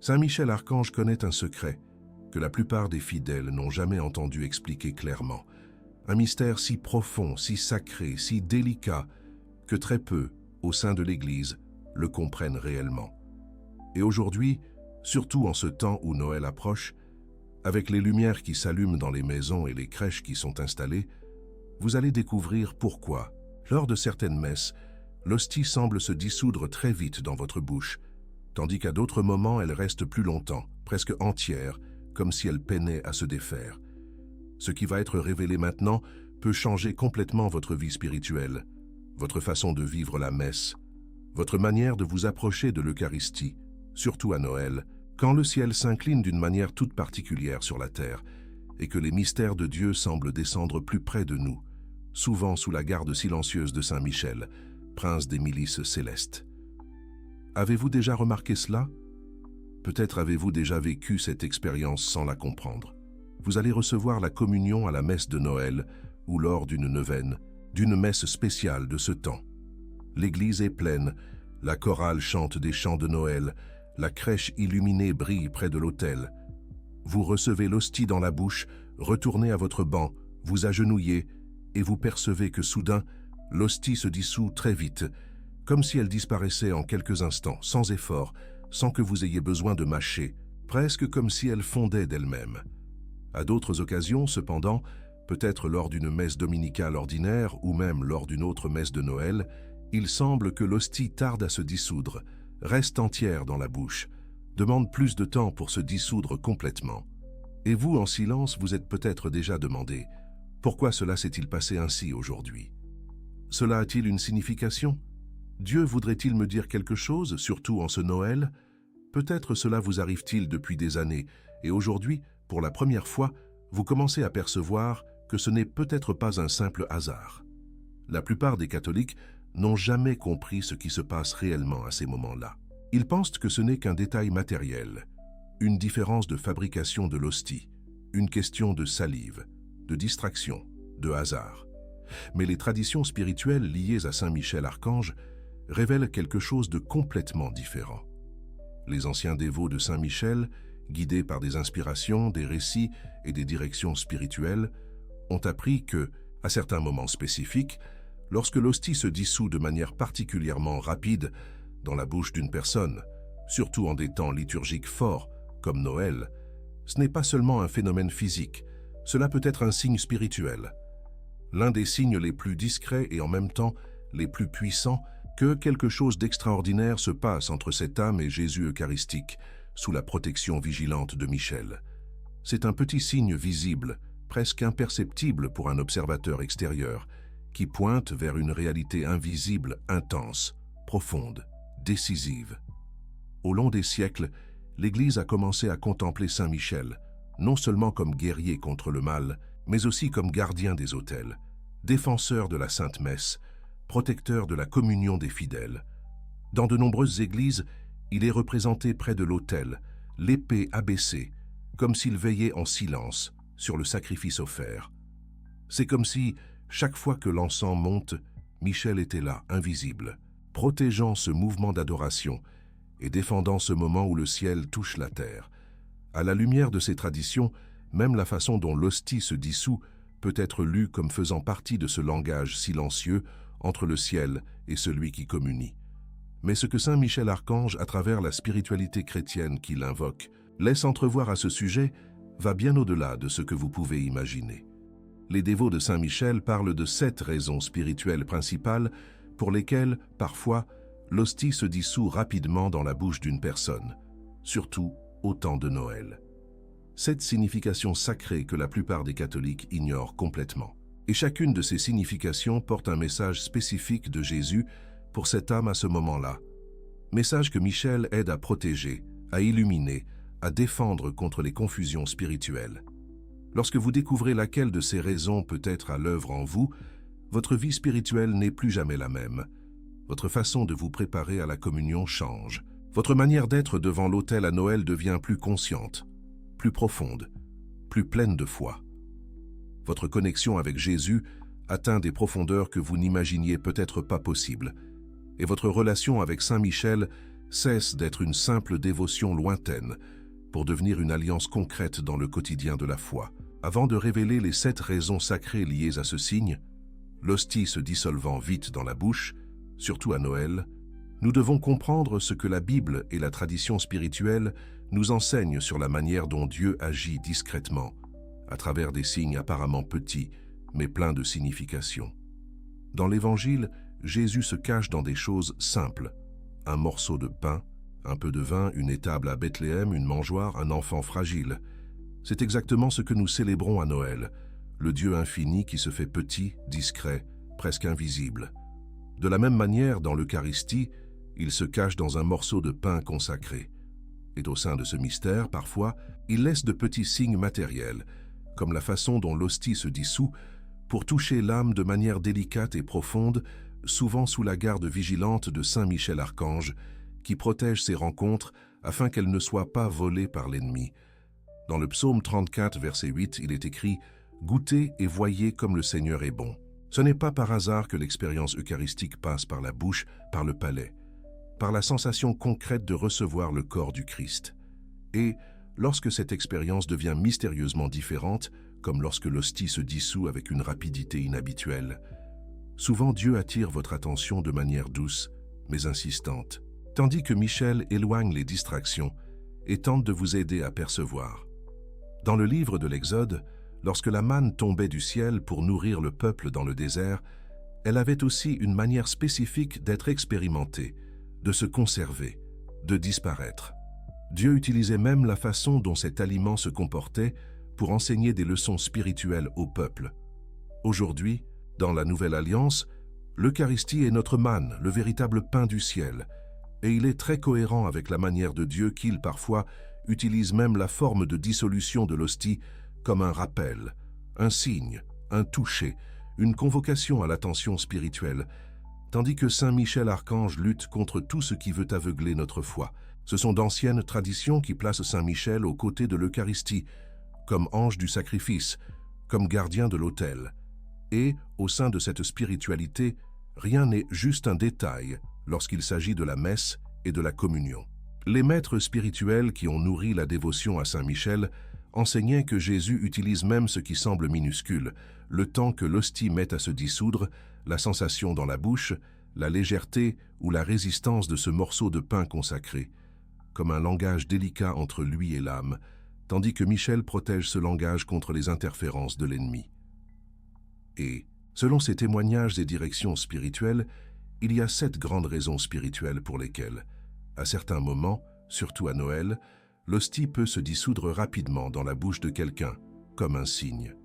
Saint Michel Archange connaît un secret que la plupart des fidèles n'ont jamais entendu expliquer clairement. Un mystère si profond, si sacré, si délicat, que très peu, au sein de l'Église, le comprennent réellement. Et aujourd'hui, surtout en ce temps où Noël approche, avec les lumières qui s'allument dans les maisons et les crèches qui sont installées, vous allez découvrir pourquoi, lors de certaines messes, l'hostie semble se dissoudre très vite dans votre bouche, tandis qu'à d'autres moments elle reste plus longtemps, presque entière, comme si elle peinait à se défaire. Ce qui va être révélé maintenant peut changer complètement votre vie spirituelle, votre façon de vivre la messe, votre manière de vous approcher de l'Eucharistie, surtout à Noël, quand le ciel s'incline d'une manière toute particulière sur la terre et que les mystères de Dieu semblent descendre plus près de nous, souvent sous la garde silencieuse de Saint Michel, prince des milices célestes. Avez-vous déjà remarqué cela? Peut-être avez-vous déjà vécu cette expérience sans la comprendre. Vous allez recevoir la communion à la messe de Noël ou lors d'une neuvaine, d'une messe spéciale de ce temps. L'église est pleine, la chorale chante des chants de Noël, la crèche illuminée brille près de l'autel. Vous recevez l'hostie dans la bouche, retournez à votre banc, vous agenouillez et vous percevez que soudain, l'hostie se dissout très vite, comme si elle disparaissait en quelques instants, sans effort, sans que vous ayez besoin de mâcher, presque comme si elle fondait d'elle-même. À d'autres occasions, cependant, peut-être lors d'une messe dominicale ordinaire ou même lors d'une autre messe de Noël, il semble que l'hostie tarde à se dissoudre, reste entière dans la bouche, demande plus de temps pour se dissoudre complètement. Et vous, en silence, vous êtes peut-être déjà demandé « Pourquoi cela s'est-il passé ainsi aujourd'hui ?» Cela a-t-il une signification? Dieu voudrait-il me dire quelque chose, surtout en ce Noël? Peut-être cela vous arrive-t-il depuis des années, et aujourd'hui, pour la première fois, vous commencez à percevoir que ce n'est peut-être pas un simple hasard. La plupart des catholiques n'ont jamais compris ce qui se passe réellement à ces moments-là. Ils pensent que ce n'est qu'un détail matériel, une différence de fabrication de l'hostie, une question de salive, de distraction, de hasard. Mais les traditions spirituelles liées à Saint Michel Archange révèlent quelque chose de complètement différent. Les anciens dévots de Saint Michel, guidés par des inspirations, des récits et des directions spirituelles, ont appris que, à certains moments spécifiques, lorsque l'hostie se dissout de manière particulièrement rapide dans la bouche d'une personne, surtout en des temps liturgiques forts, comme Noël, ce n'est pas seulement un phénomène physique, cela peut être un signe spirituel. L'un des signes les plus discrets et en même temps les plus puissants que quelque chose d'extraordinaire se passe entre cette âme et Jésus eucharistique, sous la protection vigilante de Michel. C'est un petit signe visible, presque imperceptible pour un observateur extérieur, qui pointe vers une réalité invisible, intense, profonde, décisive. Au long des siècles, l'Église a commencé à contempler Saint Michel, non seulement comme guerrier contre le mal, mais aussi comme gardien des autels, défenseur de la Sainte Messe, protecteur de la communion des fidèles. Dans de nombreuses églises, il est représenté près de l'autel, l'épée abaissée, comme s'il veillait en silence sur le sacrifice offert. C'est comme si, chaque fois que l'encens monte, Michel était là, invisible, protégeant ce mouvement d'adoration et défendant ce moment où le ciel touche la terre. À la lumière de ces traditions, même la façon dont l'hostie se dissout peut être lue comme faisant partie de ce langage silencieux entre le ciel et celui qui communie. Mais ce que Saint Michel Archange, à travers la spiritualité chrétienne qu'il invoque, laisse entrevoir à ce sujet, va bien au-delà de ce que vous pouvez imaginer. Les dévots de Saint Michel parlent de 7 raisons spirituelles principales pour lesquelles, parfois, l'hostie se dissout rapidement dans la bouche d'une personne, surtout au temps de Noël. 7 significations sacrées que la plupart des catholiques ignorent complètement. Et chacune de ces significations porte un message spécifique de Jésus pour cette âme à ce moment-là. Message que Michel aide à protéger, à illuminer, à défendre contre les confusions spirituelles. Lorsque vous découvrez laquelle de ces raisons peut être à l'œuvre en vous, votre vie spirituelle n'est plus jamais la même. Votre façon de vous préparer à la communion change. Votre manière d'être devant l'autel à Noël devient plus consciente, plus profonde, plus pleine de foi. Votre connexion avec Jésus atteint des profondeurs que vous n'imaginiez peut-être pas possibles, et votre relation avec Saint Michel cesse d'être une simple dévotion lointaine pour devenir une alliance concrète dans le quotidien de la foi. Avant de révéler les 7 raisons sacrées liées à ce signe, l'hostie se dissolvant vite dans la bouche, surtout à Noël, nous devons comprendre ce que la Bible et la tradition spirituelle nous enseignent sur la manière dont Dieu agit discrètement, à travers des signes apparemment petits, mais pleins de signification. Dans l'Évangile, Jésus se cache dans des choses simples: un morceau de pain, un peu de vin, une étable à Bethléem, une mangeoire, un enfant fragile. C'est exactement ce que nous célébrons à Noël, le Dieu infini qui se fait petit, discret, presque invisible. De la même manière, dans l'Eucharistie, il se cache dans un morceau de pain consacré. Et au sein de ce mystère, parfois, il laisse de petits signes matériels, comme la façon dont l'hostie se dissout, pour toucher l'âme de manière délicate et profonde, souvent sous la garde vigilante de Saint Michel Archange, qui protège ces rencontres afin qu'elles ne soient pas volées par l'ennemi. Dans le psaume 34, verset 8, il est écrit « Goûtez et voyez comme le Seigneur est bon ». Ce n'est pas par hasard que l'expérience eucharistique passe par la bouche, par le palais, par la sensation concrète de recevoir le corps du Christ. Et, lorsque cette expérience devient mystérieusement différente, comme lorsque l'hostie se dissout avec une rapidité inhabituelle, souvent Dieu attire votre attention de manière douce, mais insistante, tandis que Michel éloigne les distractions et tente de vous aider à percevoir. Dans le livre de l'Exode, lorsque la manne tombait du ciel pour nourrir le peuple dans le désert, elle avait aussi une manière spécifique d'être expérimentée, de se conserver, de disparaître. Dieu utilisait même la façon dont cet aliment se comportait pour enseigner des leçons spirituelles au peuple. Aujourd'hui, dans la Nouvelle Alliance, l'Eucharistie est notre manne, le véritable pain du ciel, et il est très cohérent avec la manière de Dieu qu'il, parfois, utilise même la forme de dissolution de l'hostie comme un rappel, un signe, un toucher, une convocation à l'attention spirituelle, tandis que Saint Michel Archange lutte contre tout ce qui veut aveugler notre foi. Ce sont d'anciennes traditions qui placent Saint Michel aux côtés de l'Eucharistie, comme ange du sacrifice, comme gardien de l'autel. Et, au sein de cette spiritualité, rien n'est juste un détail lorsqu'il s'agit de la messe et de la communion. Les maîtres spirituels qui ont nourri la dévotion à Saint Michel enseignaient que Jésus utilise même ce qui semble minuscule, le temps que l'hostie met à se dissoudre, la sensation dans la bouche, la légèreté ou la résistance de ce morceau de pain consacré, comme un langage délicat entre lui et l'âme, tandis que Michel protège ce langage contre les interférences de l'ennemi. Et, selon ces témoignages et directions spirituelles, il y a 7 grandes raisons spirituelles pour lesquelles, à certains moments, surtout à Noël, l'hostie peut se dissoudre rapidement dans la bouche de quelqu'un, comme un signe.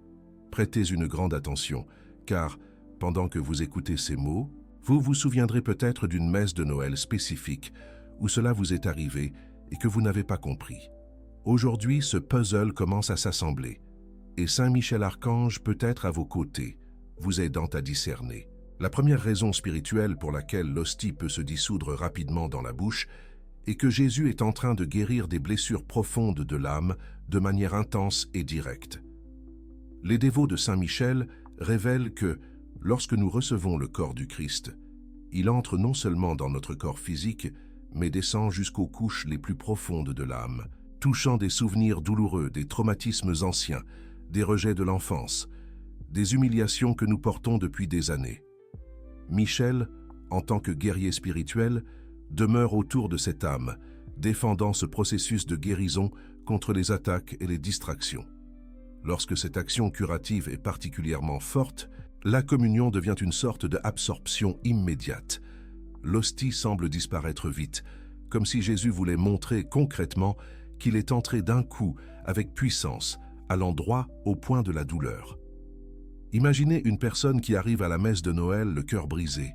Prêtez une grande attention, car, pendant que vous écoutez ces mots, vous vous souviendrez peut-être d'une messe de Noël spécifique où cela vous est arrivé et que vous n'avez pas compris. Aujourd'hui, ce puzzle commence à s'assembler, et Saint Michel Archange peut être à vos côtés, vous aidant à discerner. La première raison spirituelle pour laquelle l'hostie peut se dissoudre rapidement dans la bouche est que Jésus est en train de guérir des blessures profondes de l'âme de manière intense et directe. Les dévots de Saint Michel révèlent que, lorsque nous recevons le corps du Christ, il entre non seulement dans notre corps physique, mais descend jusqu'aux couches les plus profondes de l'âme, touchant des souvenirs douloureux, des traumatismes anciens, des rejets de l'enfance, des humiliations que nous portons depuis des années. Michel, en tant que guerrier spirituel, demeure autour de cette âme, défendant ce processus de guérison contre les attaques et les distractions. Lorsque cette action curative est particulièrement forte, la communion devient une sorte d'absorption immédiate. L'hostie semble disparaître vite, comme si Jésus voulait montrer concrètement qu'il est entré d'un coup, avec puissance, à l'endroit au point de la douleur. Imaginez une personne qui arrive à la messe de Noël, le cœur brisé.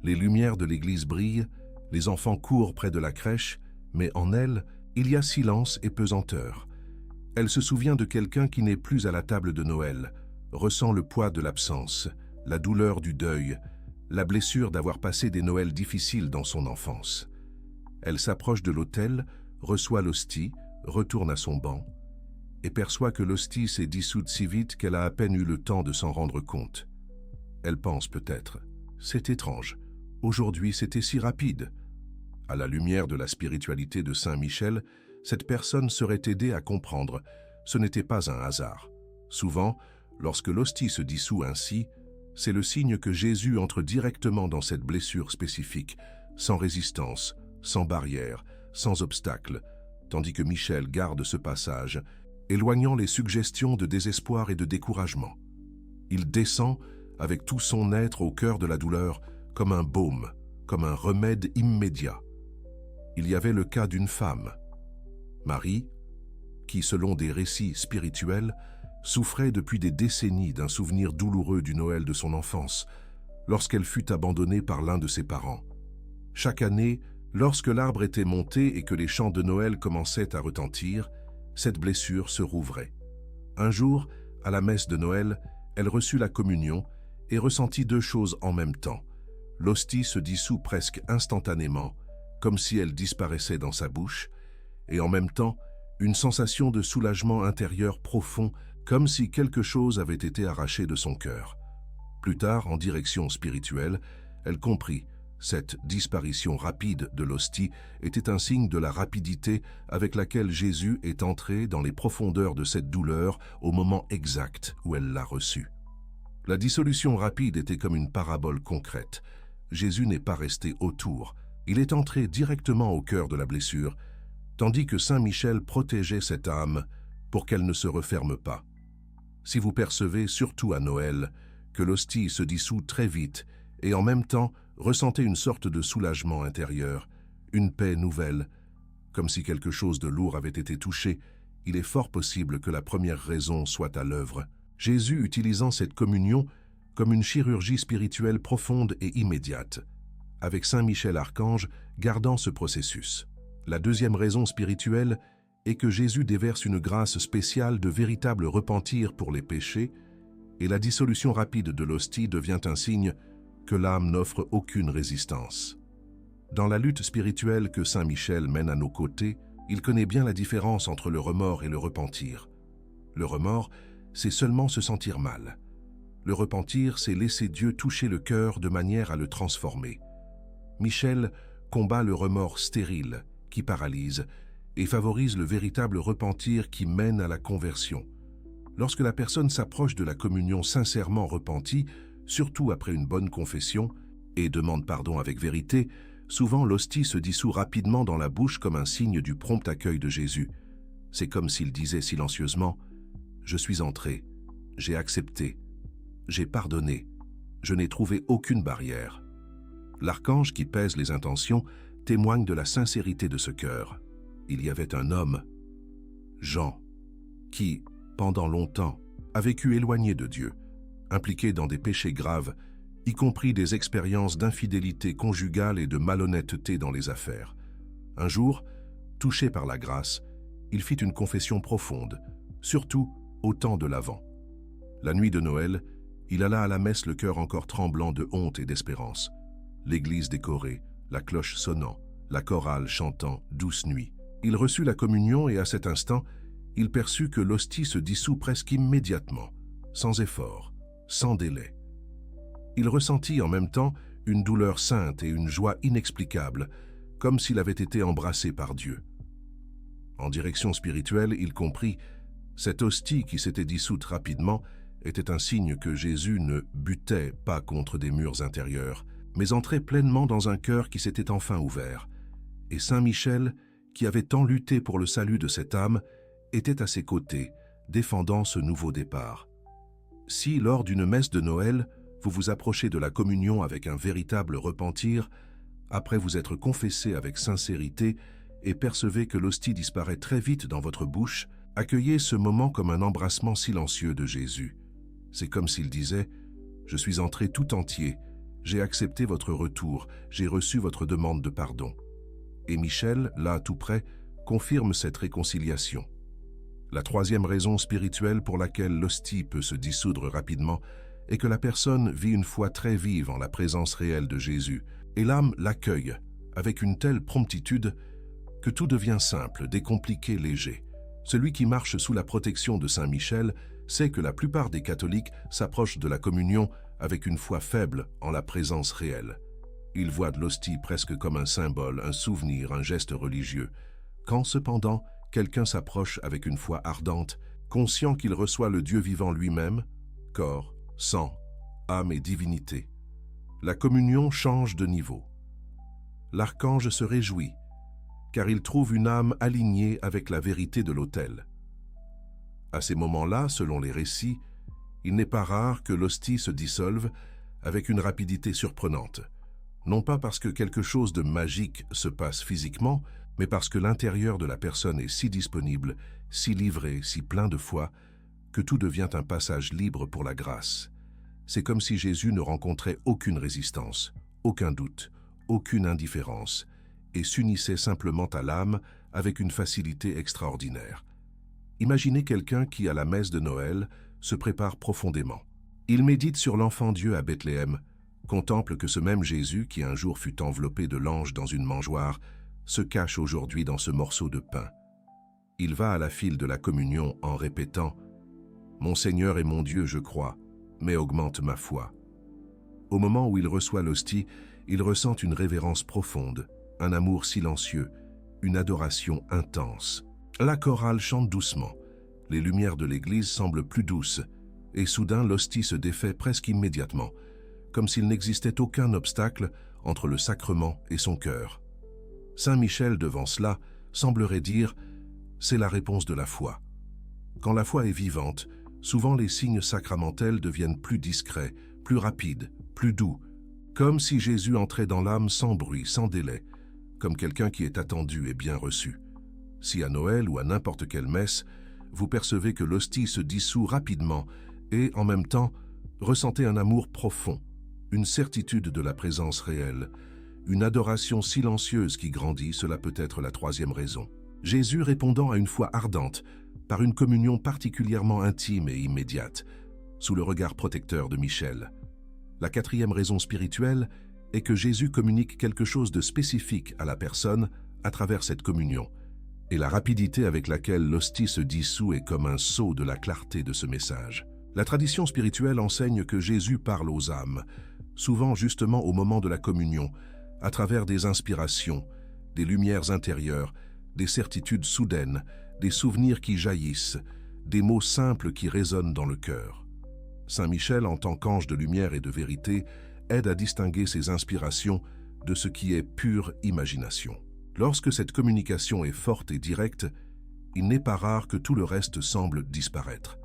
Les lumières de l'église brillent, les enfants courent près de la crèche, mais en elle, il y a silence et pesanteur. Elle se souvient de quelqu'un qui n'est plus à la table de Noël, ressent le poids de l'absence, la douleur du deuil, la blessure d'avoir passé des Noëls difficiles dans son enfance. Elle s'approche de l'autel, reçoit l'hostie, retourne à son banc, et perçoit que l'hostie s'est dissoute si vite qu'elle a à peine eu le temps de s'en rendre compte. Elle pense peut-être « C'est étrange, aujourd'hui c'était si rapide ». À la lumière de la spiritualité de Saint Michel, cette personne serait aidée à comprendre ce n'était pas un hasard. Souvent, lorsque l'hostie se dissout ainsi, c'est le signe que Jésus entre directement dans cette blessure spécifique, sans résistance, sans barrière, sans obstacle, tandis que Michel garde ce passage, éloignant les suggestions de désespoir et de découragement. Il descend, avec tout son être au cœur de la douleur, comme un baume, comme un remède immédiat. Il y avait le cas d'une femme, Marie, qui, selon des récits spirituels, souffrait depuis des décennies d'un souvenir douloureux du Noël de son enfance, lorsqu'elle fut abandonnée par l'un de ses parents. Chaque année, lorsque l'arbre était monté et que les chants de Noël commençaient à retentir, cette blessure se rouvrait. Un jour, à la messe de Noël, elle reçut la communion et ressentit deux choses en même temps. L'hostie se dissout presque instantanément, comme si elle disparaissait dans sa bouche, et en même temps, une sensation de soulagement intérieur profond, comme si quelque chose avait été arraché de son cœur. Plus tard, en direction spirituelle, elle comprit. Cette disparition rapide de l'hostie était un signe de la rapidité avec laquelle Jésus est entré dans les profondeurs de cette douleur au moment exact où elle l'a reçue. La dissolution rapide était comme une parabole concrète. Jésus n'est pas resté autour, il est entré directement au cœur de la blessure, tandis que Saint Michel protégeait cette âme pour qu'elle ne se referme pas. Si vous percevez, surtout à Noël, que l'hostie se dissout très vite et en même temps ressentez une sorte de soulagement intérieur, une paix nouvelle, comme si quelque chose de lourd avait été touché, il est fort possible que la première raison soit à l'œuvre. Jésus utilisant cette communion comme une chirurgie spirituelle profonde et immédiate, avec Saint Michel Archange gardant ce processus. La deuxième raison spirituelle est que Jésus déverse une grâce spéciale de véritable repentir pour les péchés, et la dissolution rapide de l'hostie devient un signe que l'âme n'offre aucune résistance. Dans la lutte spirituelle que Saint Michel mène à nos côtés, il connaît bien la différence entre le remords et le repentir. Le remords, c'est seulement se sentir mal. Le repentir, c'est laisser Dieu toucher le cœur de manière à le transformer. Michel combat le remords stérile, qui paralyse, et favorise le véritable repentir qui mène à la conversion. Lorsque la personne s'approche de la communion sincèrement repentie, surtout après une bonne confession, et demande pardon avec vérité, souvent l'hostie se dissout rapidement dans la bouche comme un signe du prompt accueil de Jésus. C'est comme s'il disait silencieusement « Je suis entré, j'ai accepté, j'ai pardonné, je n'ai trouvé aucune barrière. » L'archange qui pèse les intentions témoigne de la sincérité de ce cœur. Il y avait un homme, Jean, qui, pendant longtemps, a vécu éloigné de Dieu, impliqué dans des péchés graves, y compris des expériences d'infidélité conjugale et de malhonnêteté dans les affaires. Un jour, touché par la grâce, il fit une confession profonde, surtout au temps de l'Avent. La nuit de Noël, il alla à la messe le cœur encore tremblant de honte et d'espérance. L'église décorée, la cloche sonnant, la chorale chantant « Douce nuit ». Il reçut la communion et à cet instant, il perçut que l'hostie se dissout presque immédiatement, sans effort, sans délai. Il ressentit en même temps une douleur sainte et une joie inexplicable, comme s'il avait été embrassé par Dieu. En direction spirituelle, il comprit, cette hostie qui s'était dissoute rapidement était un signe que Jésus ne butait pas contre des murs intérieurs, mais entrait pleinement dans un cœur qui s'était enfin ouvert. Et Saint Michel, qui avait tant lutté pour le salut de cette âme, était à ses côtés, défendant ce nouveau départ. Si, lors d'une messe de Noël, vous vous approchez de la communion avec un véritable repentir, après vous être confessé avec sincérité et percevez que l'hostie disparaît très vite dans votre bouche, accueillez ce moment comme un embrassement silencieux de Jésus. C'est comme s'il disait « Je suis entré tout entier, j'ai accepté votre retour, j'ai reçu votre demande de pardon. » Et Michel, là tout près, confirme cette réconciliation. La troisième raison spirituelle pour laquelle l'hostie peut se dissoudre rapidement est que la personne vit une foi très vive en la présence réelle de Jésus, et l'âme l'accueille avec une telle promptitude que tout devient simple, décompliqué, léger. Celui qui marche sous la protection de Saint Michel sait que la plupart des catholiques s'approchent de la communion avec une foi faible en la présence réelle. Il voit de l'hostie presque comme un symbole, un souvenir, un geste religieux. Quand cependant, quelqu'un s'approche avec une foi ardente, conscient qu'il reçoit le Dieu vivant lui-même, corps, sang, âme et divinité, la communion change de niveau. L'archange se réjouit, car il trouve une âme alignée avec la vérité de l'autel. À ces moments-là, selon les récits, il n'est pas rare que l'hostie se dissolve avec une rapidité surprenante. Non pas parce que quelque chose de magique se passe physiquement, mais parce que l'intérieur de la personne est si disponible, si livré, si plein de foi, que tout devient un passage libre pour la grâce. C'est comme si Jésus ne rencontrait aucune résistance, aucun doute, aucune indifférence, et s'unissait simplement à l'âme avec une facilité extraordinaire. Imaginez quelqu'un qui, à la messe de Noël, se prépare profondément. Il médite sur l'enfant Dieu à Bethléem, contemple que ce même Jésus, qui un jour fut enveloppé de l'ange dans une mangeoire, se cache aujourd'hui dans ce morceau de pain. Il va à la file de la communion en répétant « Mon Seigneur et mon Dieu, je crois, mais augmente ma foi ». Au moment où il reçoit l'hostie, il ressent une révérence profonde, un amour silencieux, une adoration intense. La chorale chante doucement, les lumières de l'église semblent plus douces, et soudain l'hostie se défait presque immédiatement, comme s'il n'existait aucun obstacle entre le sacrement et son cœur. Saint Michel, devant cela, semblerait dire « c'est la réponse de la foi ». Quand la foi est vivante, souvent les signes sacramentels deviennent plus discrets, plus rapides, plus doux, comme si Jésus entrait dans l'âme sans bruit, sans délai, comme quelqu'un qui est attendu et bien reçu. Si à Noël ou à n'importe quelle messe, vous percevez que l'hostie se dissout rapidement et, en même temps, ressentez un amour profond, une certitude de la présence réelle, une adoration silencieuse qui grandit, cela peut être la troisième raison. Jésus répondant à une foi ardente, par une communion particulièrement intime et immédiate, sous le regard protecteur de Michel. La quatrième raison spirituelle est que Jésus communique quelque chose de spécifique à la personne à travers cette communion, et la rapidité avec laquelle l'hostie se dissout est comme un sceau de la clarté de ce message. La tradition spirituelle enseigne que Jésus parle aux âmes, souvent justement au moment de la communion, à travers des inspirations, des lumières intérieures, des certitudes soudaines, des souvenirs qui jaillissent, des mots simples qui résonnent dans le cœur. Saint Michel, en tant qu'ange de lumière et de vérité, aide à distinguer ces inspirations de ce qui est pure imagination. Lorsque cette communication est forte et directe, il n'est pas rare que tout le reste semble disparaître.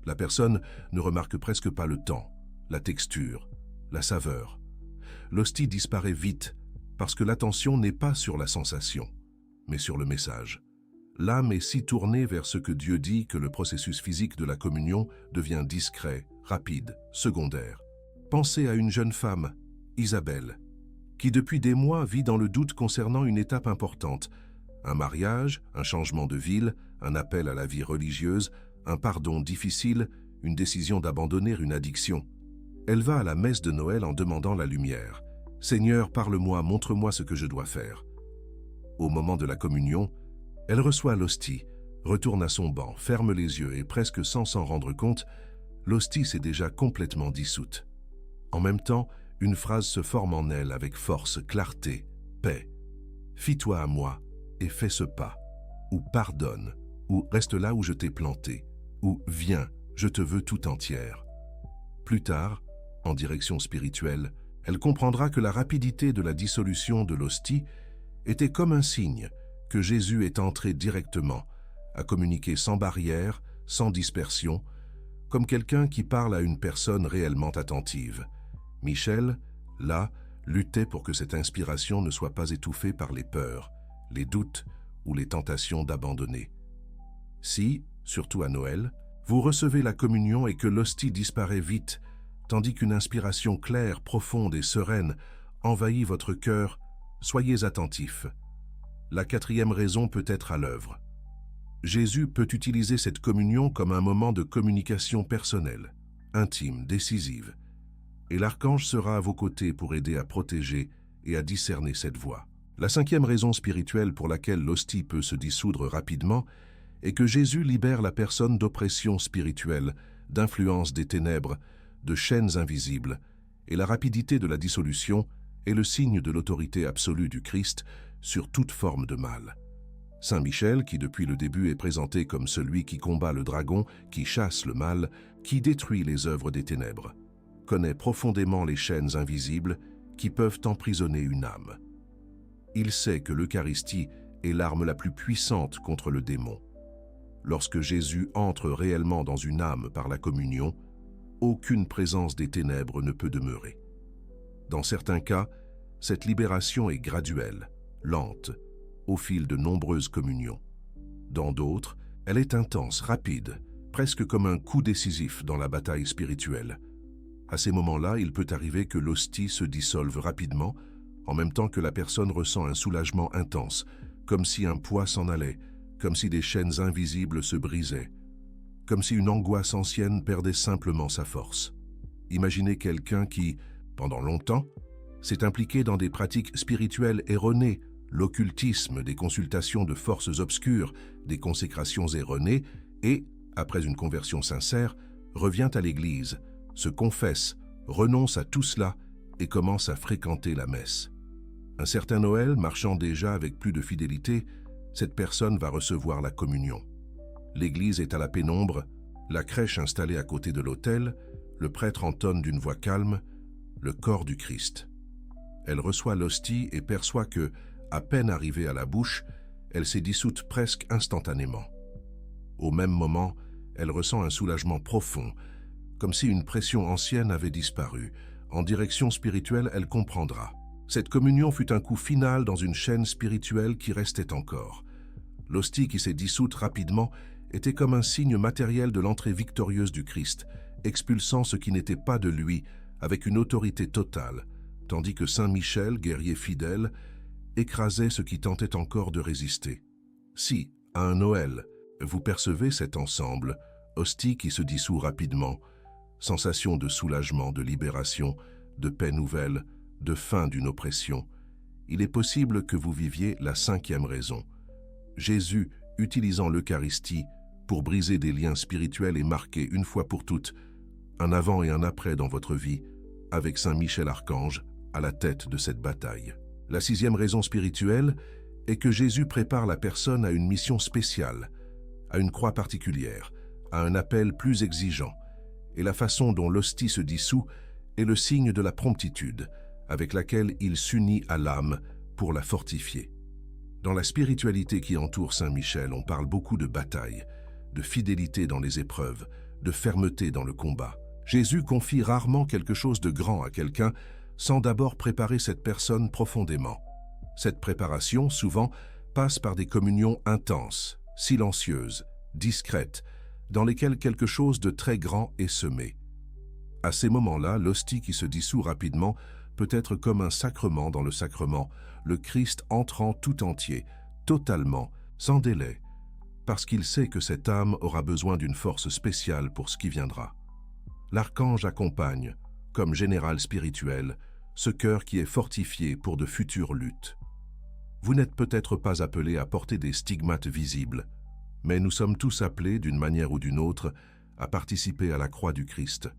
La personne ne remarque presque pas le temps, la texture, la saveur. L'hostie disparaît vite parce que l'attention n'est pas sur la sensation, mais sur le message. L'âme est si tournée vers ce que Dieu dit que le processus physique de la communion devient discret, rapide, secondaire. Pensez à une jeune femme, Isabelle, qui depuis des mois vit dans le doute concernant une étape importante, un mariage, un changement de ville, un appel à la vie religieuse, un pardon difficile, une décision d'abandonner une addiction. Elle va à la messe de Noël en demandant la lumière. « Seigneur, parle-moi, montre-moi ce que je dois faire. » Au moment de la communion, elle reçoit l'hostie, retourne à son banc, ferme les yeux et presque sans s'en rendre compte, l'hostie s'est déjà complètement dissoute. En même temps, une phrase se forme en elle avec force, clarté, paix. « Fie-toi à moi et fais ce pas » ou « pardonne » ou « reste là où je t'ai planté » ou « viens, je te veux tout entière ». Plus tard, en direction spirituelle, elle comprendra que la rapidité de la dissolution de l'hostie était comme un signe que Jésus est entré directement, à communiquer sans barrière, sans dispersion, comme quelqu'un qui parle à une personne réellement attentive. Michel, là, luttait pour que cette inspiration ne soit pas étouffée par les peurs, les doutes ou les tentations d'abandonner. Si, surtout à Noël, vous recevez la communion et que l'hostie disparaît vite, tandis qu'une inspiration claire, profonde et sereine envahit votre cœur, soyez attentifs. La quatrième raison peut être à l'œuvre. Jésus peut utiliser cette communion comme un moment de communication personnelle, intime, décisive, et l'archange sera à vos côtés pour aider à protéger et à discerner cette voie. La cinquième raison spirituelle pour laquelle l'hostie peut se dissoudre rapidement est que Jésus libère la personne d'oppression spirituelle, d'influence des ténèbres, de chaînes invisibles, et la rapidité de la dissolution est le signe de l'autorité absolue du Christ sur toute forme de mal. Saint Michel, qui depuis le début est présenté comme celui qui combat le dragon, qui chasse le mal, qui détruit les œuvres des ténèbres, connaît profondément les chaînes invisibles qui peuvent emprisonner une âme. Il sait que l'Eucharistie est l'arme la plus puissante contre le démon. Lorsque Jésus entre réellement dans une âme par la communion, aucune présence des ténèbres ne peut demeurer. Dans certains cas, cette libération est graduelle, lente, au fil de nombreuses communions. Dans d'autres, elle est intense, rapide, presque comme un coup décisif dans la bataille spirituelle. À ces moments-là, il peut arriver que l'hostie se dissolve rapidement, en même temps que la personne ressent un soulagement intense, comme si un poids s'en allait, comme si des chaînes invisibles se brisaient, comme si une angoisse ancienne perdait simplement sa force. Imaginez quelqu'un qui, pendant longtemps, s'est impliqué dans des pratiques spirituelles erronées, l'occultisme, des consultations de forces obscures, des consécrations erronées, et, après une conversion sincère, revient à l'Église, se confesse, renonce à tout cela et commence à fréquenter la messe. Un certain Noël, marchant déjà avec plus de fidélité, cette personne va recevoir la communion. L'église est à la pénombre, la crèche installée à côté de l'autel, le prêtre entonne d'une voix calme « Le corps du Christ ». Elle reçoit l'hostie et perçoit que, à peine arrivée à la bouche, elle s'est dissoute presque instantanément. Au même moment, elle ressent un soulagement profond, comme si une pression ancienne avait disparu. En direction spirituelle, elle comprendra. Cette communion fut un coup final dans une chaîne spirituelle qui restait encore. L'hostie qui s'est dissoute rapidement était comme un signe matériel de l'entrée victorieuse du Christ, expulsant ce qui n'était pas de lui avec une autorité totale, tandis que Saint Michel, guerrier fidèle, écrasait ce qui tentait encore de résister. Si, à un Noël, vous percevez cet ensemble, hostie qui se dissout rapidement, sensation de soulagement, de libération, de paix nouvelle, de fin d'une oppression, il est possible que vous viviez la 5e raison. Jésus, utilisant l'Eucharistie pour briser des liens spirituels et marquer une fois pour toutes un avant et un après dans votre vie, avec Saint Michel Archange à la tête de cette bataille. La 6e raison spirituelle est que Jésus prépare la personne à une mission spéciale, à une croix particulière, à un appel plus exigeant, et la façon dont l'hostie se dissout est le signe de la promptitude avec laquelle il s'unit à l'âme pour la fortifier. Dans la spiritualité qui entoure Saint Michel, on parle beaucoup de bataille, de fidélité dans les épreuves, de fermeté dans le combat. Jésus confie rarement quelque chose de grand à quelqu'un sans d'abord préparer cette personne profondément. Cette préparation, souvent, passe par des communions intenses, silencieuses, discrètes, dans lesquelles quelque chose de très grand est semé. À ces moments-là, l'hostie qui se dissout rapidement peut être comme un sacrement dans le sacrement, le Christ entrant tout entier, totalement, sans délai, parce qu'il sait que cette âme aura besoin d'une force spéciale pour ce qui viendra. L'archange accompagne, comme général spirituel, ce cœur qui est fortifié pour de futures luttes. Vous n'êtes peut-être pas appelé à porter des stigmates visibles, mais nous sommes tous appelés, d'une manière ou d'une autre, à participer à la croix du Christ,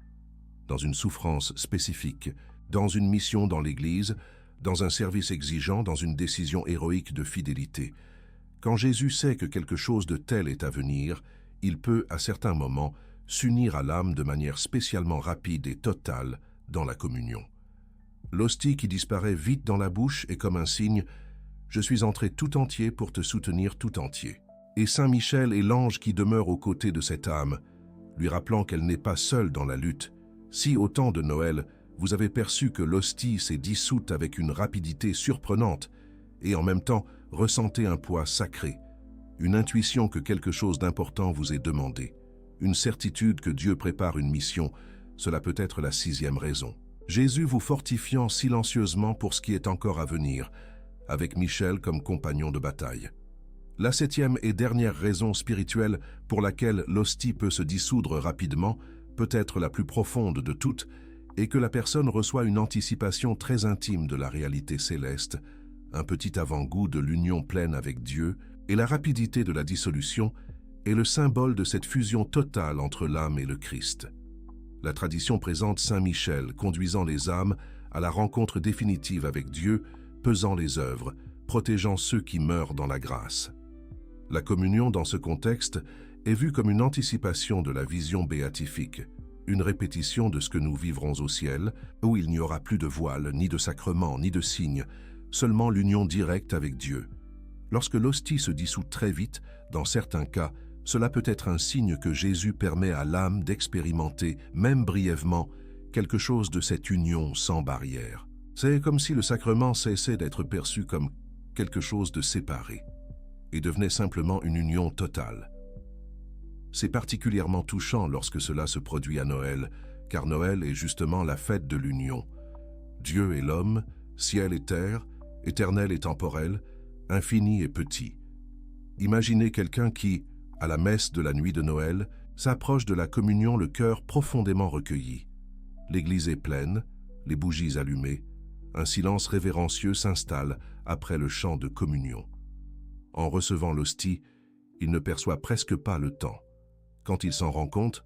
dans une souffrance spécifique, dans une mission dans l'Église, dans un service exigeant, dans une décision héroïque de fidélité. Quand Jésus sait que quelque chose de tel est à venir, il peut, à certains moments, s'unir à l'âme de manière spécialement rapide et totale dans la communion. L'hostie qui disparaît vite dans la bouche est comme un signe « Je suis entré tout entier pour te soutenir tout entier ». Et Saint Michel est l'ange qui demeure aux côtés de cette âme, lui rappelant qu'elle n'est pas seule dans la lutte. Si, au temps de Noël, vous avez perçu que l'hostie s'est dissoute avec une rapidité surprenante et en même temps ressentez un poids sacré, une intuition que quelque chose d'important vous est demandé, une certitude que Dieu prépare une mission, cela peut être la 6e raison. Jésus vous fortifiant silencieusement pour ce qui est encore à venir, avec Michel comme compagnon de bataille. La 7e et dernière raison spirituelle pour laquelle l'hostie peut se dissoudre rapidement, peut être la plus profonde de toutes, et que la personne reçoit une anticipation très intime de la réalité céleste, un petit avant-goût de l'union pleine avec Dieu, et la rapidité de la dissolution est le symbole de cette fusion totale entre l'âme et le Christ. La tradition présente Saint Michel conduisant les âmes à la rencontre définitive avec Dieu, pesant les œuvres, protégeant ceux qui meurent dans la grâce. La communion, dans ce contexte, est vue comme une anticipation de la vision béatifique, une répétition de ce que nous vivrons au ciel, où il n'y aura plus de voile, ni de sacrement, ni de signe, seulement l'union directe avec Dieu. Lorsque l'hostie se dissout très vite, dans certains cas, cela peut être un signe que Jésus permet à l'âme d'expérimenter, même brièvement, quelque chose de cette union sans barrière. C'est comme si le sacrement cessait d'être perçu comme quelque chose de séparé et devenait simplement une union totale. C'est particulièrement touchant lorsque cela se produit à Noël, car Noël est justement la fête de l'union. Dieu et l'homme, ciel et terre, éternel et temporel, infini et petit. Imaginez quelqu'un qui, à la messe de la nuit de Noël, s'approche de la communion le cœur profondément recueilli. L'église est pleine, les bougies allumées, un silence révérencieux s'installe après le chant de communion. En recevant l'hostie, il ne perçoit presque pas le temps. Quand il s'en rend compte,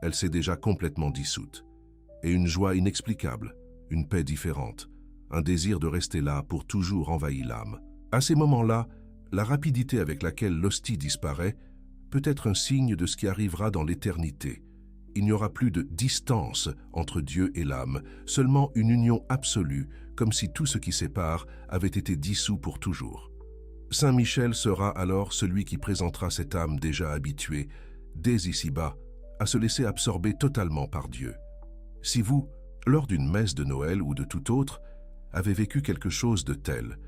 elle s'est déjà complètement dissoute. Et une joie inexplicable, une paix différente, un désir de rester là pour toujours envahit l'âme. À ces moments-là, la rapidité avec laquelle l'hostie disparaît peut être un signe de ce qui arrivera dans l'éternité. Il n'y aura plus de distance entre Dieu et l'âme, seulement une union absolue, comme si tout ce qui sépare avait été dissous pour toujours. Saint Michel sera alors celui qui présentera cette âme déjà habituée, dès ici-bas, à se laisser absorber totalement par Dieu. Si vous, lors d'une messe de Noël ou de tout autre, avez vécu quelque chose de tel,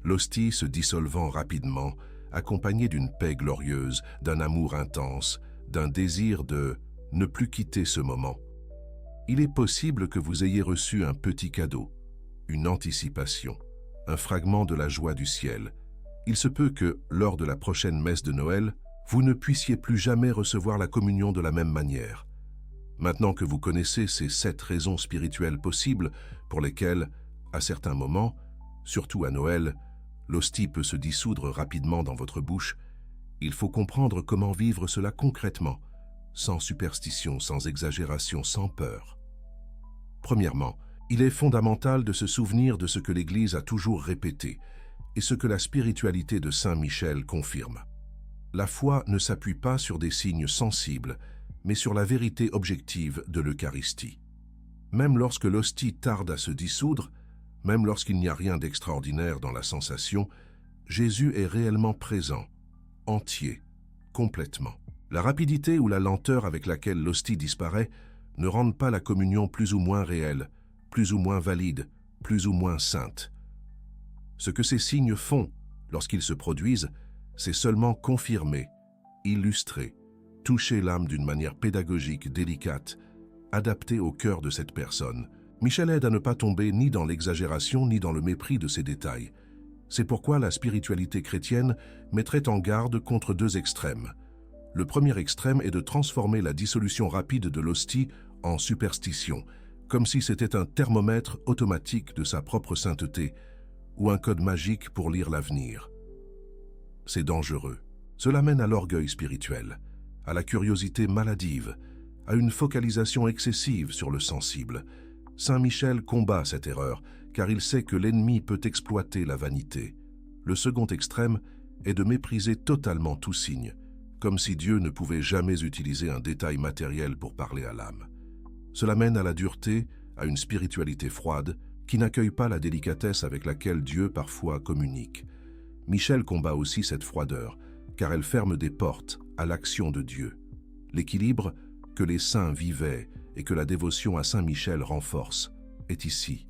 l'hostie se dissolvant rapidement, accompagnée d'une paix glorieuse, d'un amour intense, d'un désir de ne plus quitter ce moment, il est possible que vous ayez reçu un petit cadeau, une anticipation, un fragment de la joie du ciel. Il se peut que, lors de la prochaine messe de Noël, vous ne puissiez plus jamais recevoir la communion de la même manière. Maintenant que vous connaissez ces 7 raisons spirituelles possibles pour lesquelles, à certains moments, surtout à Noël, l'hostie peut se dissoudre rapidement dans votre bouche, il faut comprendre comment vivre cela concrètement, sans superstition, sans exagération, sans peur. Premièrement, il est fondamental de se souvenir de ce que l'Église a toujours répété et ce que la spiritualité de Saint Michel confirme. La foi ne s'appuie pas sur des signes sensibles, mais sur la vérité objective de l'Eucharistie. Même lorsque l'hostie tarde à se dissoudre, même lorsqu'il n'y a rien d'extraordinaire dans la sensation, Jésus est réellement présent, entier, complètement. La rapidité ou la lenteur avec laquelle l'hostie disparaît ne rendent pas la communion plus ou moins réelle, plus ou moins valide, plus ou moins sainte. Ce que ces signes font, lorsqu'ils se produisent, c'est seulement confirmer, illustrer, toucher l'âme d'une manière pédagogique, délicate, adaptée au cœur de cette personne. Michel aide à ne pas tomber ni dans l'exagération ni dans le mépris de ces détails. C'est pourquoi la spiritualité chrétienne mettrait en garde contre 2 extrêmes. Le premier extrême est de transformer la dissolution rapide de l'hostie en superstition, comme si c'était un thermomètre automatique de sa propre sainteté ou un code magique pour lire l'avenir. C'est dangereux. Cela mène à l'orgueil spirituel, à la curiosité maladive, à une focalisation excessive sur le sensible. Saint Michel combat cette erreur, car il sait que l'ennemi peut exploiter la vanité. Le second extrême est de mépriser totalement tout signe, comme si Dieu ne pouvait jamais utiliser un détail matériel pour parler à l'âme. Cela mène à la dureté, à une spiritualité froide, qui n'accueille pas la délicatesse avec laquelle Dieu parfois communique. Michel combat aussi cette froideur, car elle ferme des portes à l'action de Dieu. L'équilibre que les saints vivaient et que la dévotion à Saint Michel renforce est ici.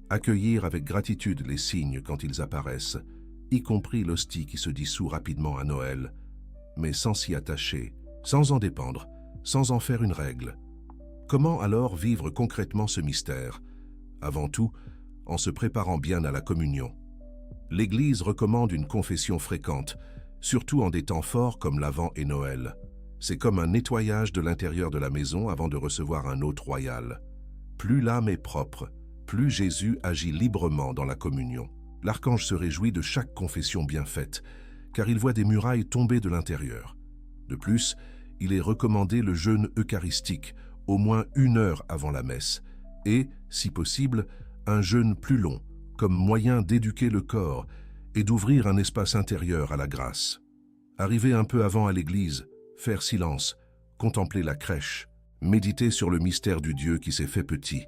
Accueillir avec gratitude les signes quand ils apparaissent, y compris l'hostie qui se dissout rapidement à Noël, mais sans s'y attacher, sans en dépendre, sans en faire une règle. Comment alors vivre concrètement ce mystère? Avant tout, en se préparant bien à la communion. L'Église recommande une confession fréquente, surtout en des temps forts comme l'Avent et Noël. C'est comme un nettoyage de l'intérieur de la maison avant de recevoir un hôte royal. Plus l'âme est propre, plus Jésus agit librement dans la communion. L'archange se réjouit de chaque confession bien faite, car il voit des murailles tomber de l'intérieur. De plus, il est recommandé le jeûne eucharistique, au moins 1 heure avant la messe, et, si possible, un jeûne plus long, comme moyen d'éduquer le corps et d'ouvrir un espace intérieur à la grâce. Arriver un peu avant à l'église, faire silence, contempler la crèche, méditer sur le mystère du Dieu qui s'est fait petit.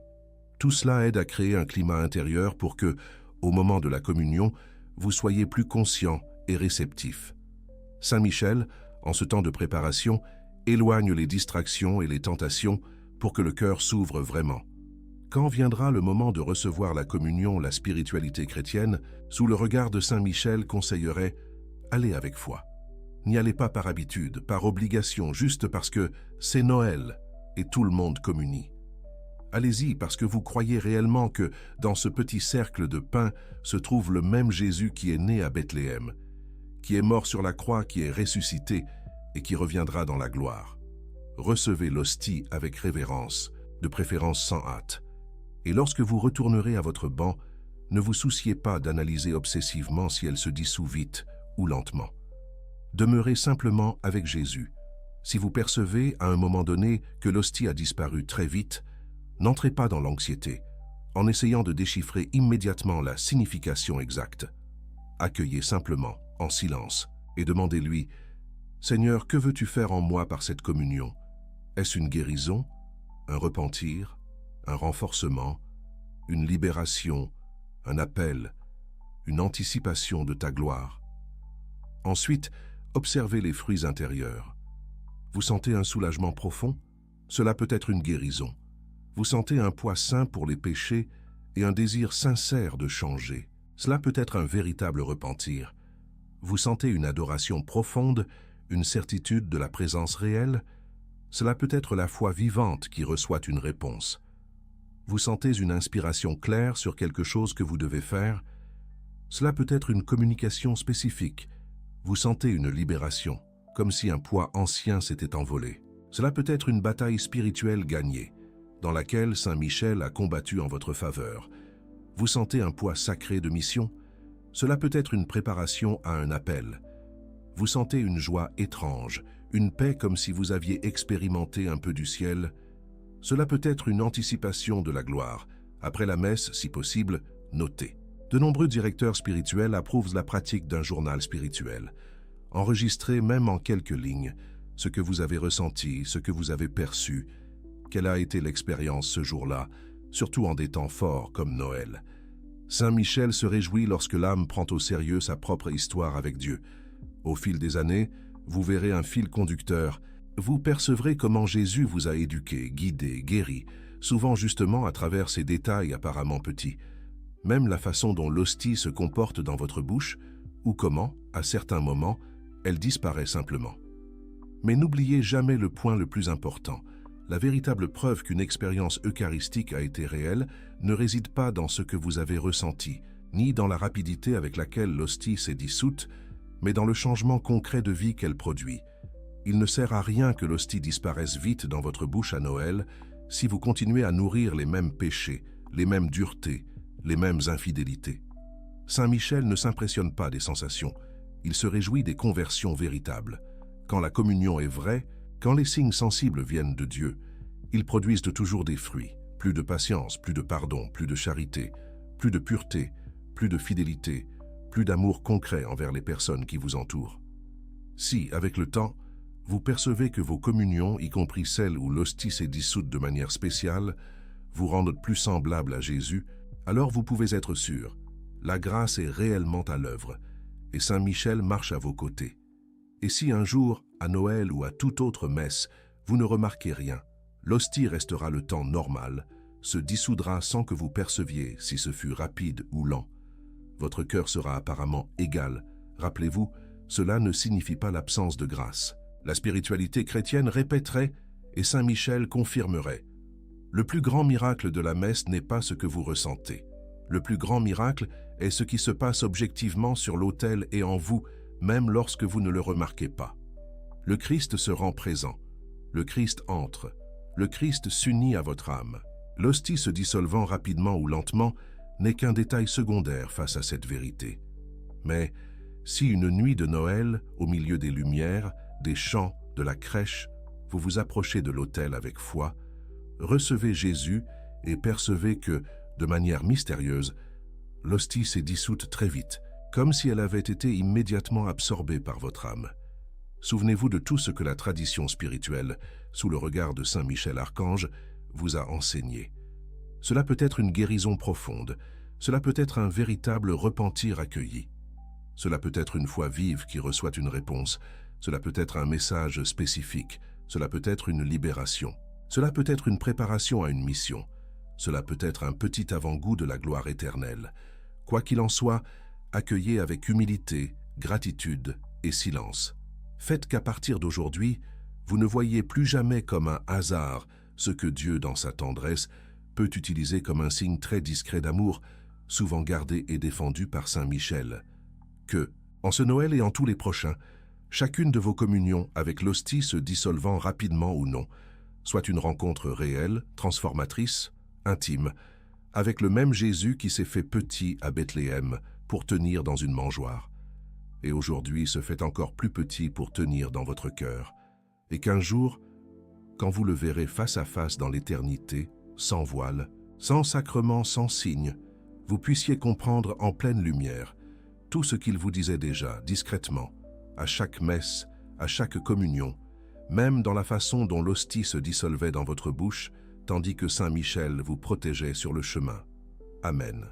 Tout cela aide à créer un climat intérieur pour que, au moment de la communion, vous soyez plus conscient et réceptif. Saint Michel, en ce temps de préparation, éloigne les distractions et les tentations pour que le cœur s'ouvre vraiment. Quand viendra le moment de recevoir la communion, la spiritualité chrétienne, sous le regard de Saint Michel, conseillerait « Allez avec foi ». N'y allez pas par habitude, par obligation, juste parce que c'est Noël et tout le monde communie. Allez-y parce que vous croyez réellement que dans ce petit cercle de pain se trouve le même Jésus qui est né à Bethléem, qui est mort sur la croix, qui est ressuscité et qui reviendra dans la gloire. Recevez l'hostie avec révérence, de préférence sans hâte. Et lorsque vous retournerez à votre banc, ne vous souciez pas d'analyser obsessivement si elle se dissout vite ou lentement. Demeurez simplement avec Jésus. Si vous percevez à un moment donné que l'hostie a disparu très vite, n'entrez pas dans l'anxiété, en essayant de déchiffrer immédiatement la signification exacte. Accueillez simplement, en silence, et demandez-lui « Seigneur, que veux-tu faire en moi par cette communion? Est-ce une guérison, un repentir, un renforcement, une libération, un appel, une anticipation de ta gloire ?» Ensuite, observez les fruits intérieurs. Vous sentez un soulagement profond? Cela peut être une guérison. Vous sentez un poids sain pour les péchés et un désir sincère de changer. Cela peut être un véritable repentir. Vous sentez une adoration profonde, une certitude de la présence réelle? Cela peut être la foi vivante qui reçoit une réponse. Vous sentez une inspiration claire sur quelque chose que vous devez faire? Cela peut être une communication spécifique. Vous sentez une libération, comme si un poids ancien s'était envolé. Cela peut être une bataille spirituelle gagnée, dans laquelle Saint Michel a combattu en votre faveur. Vous sentez un poids sacré de mission? Cela peut être une préparation à un appel. Vous sentez une joie étrange, une paix comme si vous aviez expérimenté un peu du ciel? Cela peut être une anticipation de la gloire. Après la messe, si possible, notez. De nombreux directeurs spirituels approuvent la pratique d'un journal spirituel. Enregistrez même en quelques lignes ce que vous avez ressenti, ce que vous avez perçu, quelle a été l'expérience ce jour-là, surtout en des temps forts comme Noël. Saint Michel se réjouit lorsque l'âme prend au sérieux sa propre histoire avec Dieu. Au fil des années, vous verrez un fil conducteur. Vous percevrez comment Jésus vous a éduqué, guidé, guéri, souvent justement à travers ces détails apparemment petits. Même la façon dont l'hostie se comporte dans votre bouche, ou comment, à certains moments, elle disparaît simplement. Mais n'oubliez jamais le point le plus important. La véritable preuve qu'une expérience eucharistique a été réelle ne réside pas dans ce que vous avez ressenti, ni dans la rapidité avec laquelle l'hostie s'est dissoute, mais dans le changement concret de vie qu'elle produit. Il ne sert à rien que l'hostie disparaisse vite dans votre bouche à Noël si vous continuez à nourrir les mêmes péchés, les mêmes duretés, les mêmes infidélités. Saint Michel ne s'impressionne pas des sensations, il se réjouit des conversions véritables. Quand la communion est vraie, quand les signes sensibles viennent de Dieu, ils produisent toujours des fruits, plus de patience, plus de pardon, plus de charité, plus de pureté, plus de fidélité, plus d'amour concret envers les personnes qui vous entourent. Si, avec le temps, vous percevez que vos communions, y compris celles où l'hostie s'est dissoute de manière spéciale, vous rendent plus semblables à Jésus, alors vous pouvez être sûr, la grâce est réellement à l'œuvre, et Saint Michel marche à vos côtés. Et si un jour, à Noël ou à toute autre messe, vous ne remarquez rien, l'hostie restera le temps normal, se dissoudra sans que vous perceviez si ce fut rapide ou lent. Votre cœur sera apparemment égal. Rappelez-vous, cela ne signifie pas l'absence de grâce. La spiritualité chrétienne répéterait et Saint Michel confirmerait. Le plus grand miracle de la messe n'est pas ce que vous ressentez. Le plus grand miracle est ce qui se passe objectivement sur l'autel et en vous, même lorsque vous ne le remarquez pas. Le Christ se rend présent. Le Christ entre. Le Christ s'unit à votre âme. L'hostie se dissolvant rapidement ou lentement n'est qu'un détail secondaire face à cette vérité. Mais si une nuit de Noël, au milieu des lumières, des chants, de la crèche, vous vous approchez de l'autel avec foi, recevez Jésus et percevez que, de manière mystérieuse, l'hostie s'est dissoute très vite, comme si elle avait été immédiatement absorbée par votre âme. Souvenez-vous de tout ce que la tradition spirituelle, sous le regard de Saint Michel Archange, vous a enseigné. Cela peut être une guérison profonde, cela peut être un véritable repentir accueilli. Cela peut être une foi vive qui reçoit une réponse, cela peut être un message spécifique, cela peut être une libération, cela peut être une préparation à une mission, cela peut être un petit avant-goût de la gloire éternelle. Quoi qu'il en soit, accueillez avec humilité, gratitude et silence. Faites qu'à partir d'aujourd'hui, vous ne voyez plus jamais comme un hasard ce que Dieu, dans sa tendresse, peut utiliser comme un signe très discret d'amour, souvent gardé et défendu par Saint Michel. Que, en ce Noël et en tous les prochains, chacune de vos communions avec l'hostie se dissolvant rapidement ou non, soit une rencontre réelle, transformatrice, intime, avec le même Jésus qui s'est fait petit à Bethléem pour tenir dans une mangeoire, et aujourd'hui se fait encore plus petit pour tenir dans votre cœur, et qu'un jour, quand vous le verrez face à face dans l'éternité, sans voile, sans sacrement, sans signe, vous puissiez comprendre en pleine lumière tout ce qu'il vous disait déjà, discrètement, à chaque messe, à chaque communion, même dans la façon dont l'hostie se dissolvait dans votre bouche, tandis que Saint Michel vous protégeait sur le chemin. Amen.